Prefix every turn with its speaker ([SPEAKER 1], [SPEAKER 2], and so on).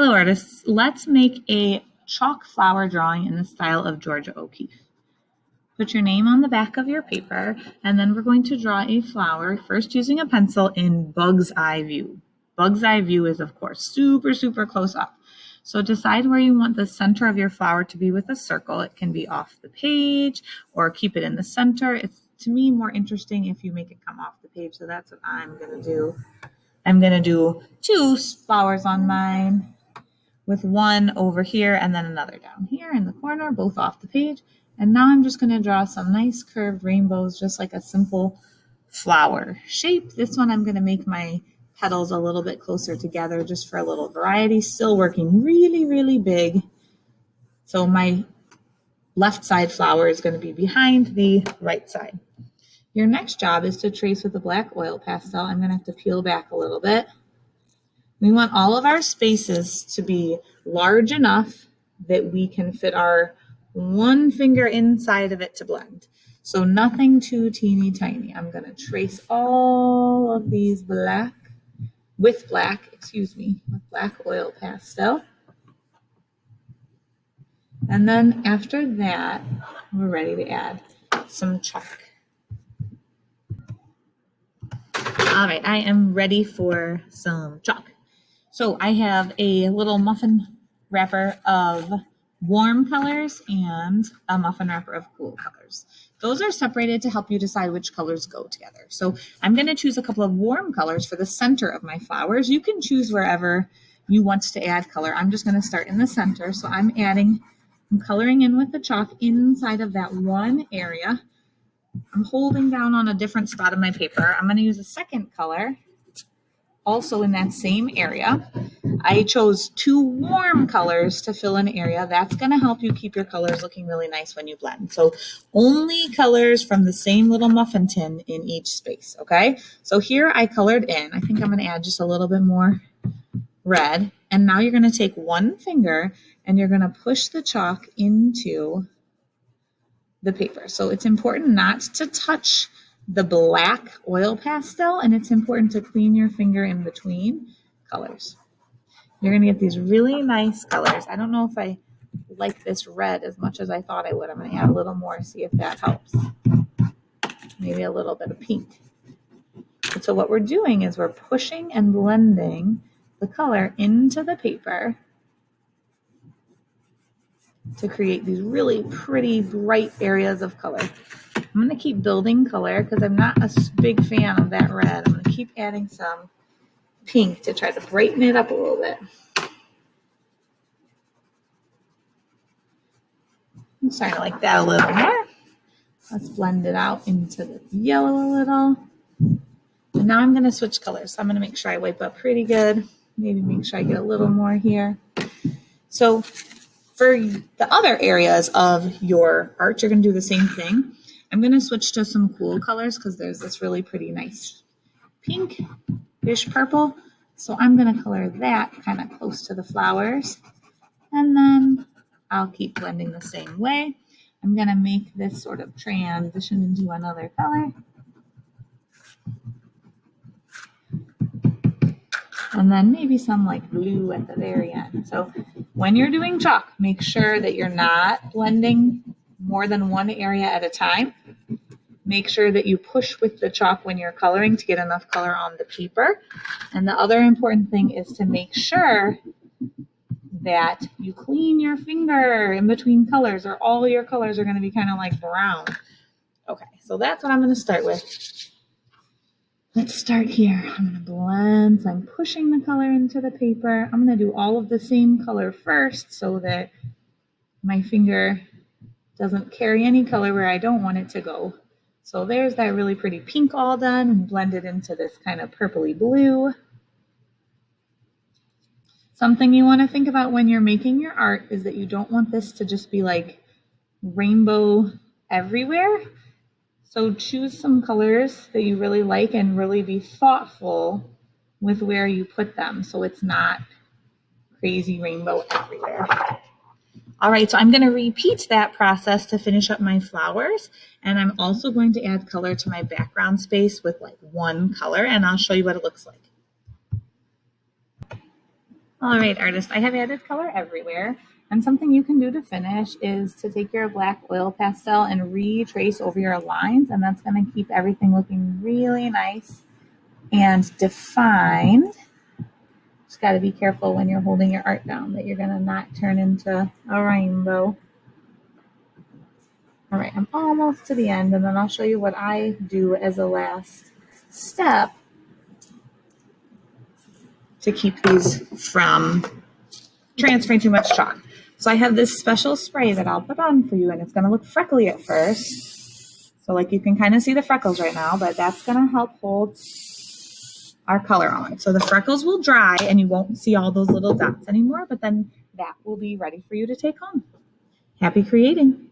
[SPEAKER 1] Hello artists, let's make a chalk flower drawing in the style of Georgia O'Keeffe. Put your name on the back of your paper, and then we're going to draw a flower, first using a pencil in bug's eye view. Bug's eye view is, of course, super close up. So decide where you want the center of your flower to be with a circle. It can be off the page or keep it in the center. It's, to me, more interesting if you make it come off the page, so that's what I'm going to do. I'm going to do 2 flowers on mine, with one over here and then another down here in the corner, both off the page. And now I'm just going to draw some nice curved rainbows, just like a simple flower shape. This one I'm going to make my petals a little bit closer together just for a little variety, still working really big. So my left side flower is going to be behind the right side. Your next job is to trace with a black oil pastel. I'm going to have to peel back a little bit. We want all of our spaces to be large enough that we can fit our one finger inside of it to blend. So nothing too teeny tiny. I'm going to trace all of these with black oil pastel. And then after that, we're ready to add some chalk. All right, I am ready for some chalk. So I have a little muffin wrapper of warm colors and a muffin wrapper of cool colors. Those are separated to help you decide which colors go together. So I'm going to choose a couple of warm colors for the center of my flowers. You can choose wherever you want to add color. I'm just going to start in the center. So I'm coloring in with the chalk inside of that one area. I'm holding down on a different spot of my paper. I'm going to use a second color also in that same area. I chose 2 warm colors to fill an area. That's going to help you keep your colors looking really nice when you blend. So only colors from the same little muffin tin in each space, okay? So here I colored in. I think I'm going to add just a little bit more red. And now you're going to take one finger and you're going to push the chalk into the paper. So it's important not to touch the black oil pastel, and it's important to clean your finger in between colors. You're going to get these really nice colors. I don't know if I like this red as much as I thought I would. I'm going to add a little more, see if that helps. Maybe a little bit of pink. And so what we're doing is we're pushing and blending the color into the paper to create these really pretty bright areas of color. I'm going to keep building color because I'm not a big fan of that red. I'm going to keep adding some pink to try to brighten it up a little bit. I'm starting to like that a little more. Let's blend it out into the yellow a little. And now I'm going to switch colors. So I'm going to make sure I wipe up pretty good. Maybe make sure I get a little more here. So for the other areas of your art, you're going to do the same thing. I'm going to switch to some cool colors because there's this really pretty nice pinkish purple. So I'm going to color that kind of close to the flowers. And then I'll keep blending the same way. I'm going to make this sort of transition into another color. And then maybe some like blue at the very end. So when you're doing chalk, make sure that you're not blending more than one area at a time. Make sure that you push with the chalk when you're coloring to get enough color on the paper. And the other important thing is to make sure that you clean your finger in between colors, or all your colors are going to be kind of like brown. Okay, so that's what I'm going to start with. Let's start here. I'm going to blend. So I'm pushing the color into the paper. I'm going to do all of the same color first so that my finger doesn't carry any color where I don't want it to go. So there's that really pretty pink all done and blended into this kind of purpley blue. Something you want to think about when you're making your art is that you don't want this to just be like rainbow everywhere. So choose some colors that you really like and really be thoughtful with where you put them so it's not crazy rainbow everywhere. All right, so I'm going to repeat that process to finish up my flowers, and I'm also going to add color to my background space with like one color, and I'll show you what it looks like. All right, artist, I have added color everywhere. And something you can do to finish is to take your black oil pastel and retrace over your lines, and that's going to keep everything looking really nice and defined. Just got to be careful when you're holding your art down that you're going to not turn into a rainbow. All right, I'm almost to the end, and then I'll show you what I do as a last step to keep these from transferring too much chalk. So I have this special spray that I'll put on for you, and it's going to look freckly at first. So like you can kind of see the freckles right now, but that's going to help hold our color on. So the freckles will dry and you won't see all those little dots anymore, but then that will be ready for you to take home. Happy creating.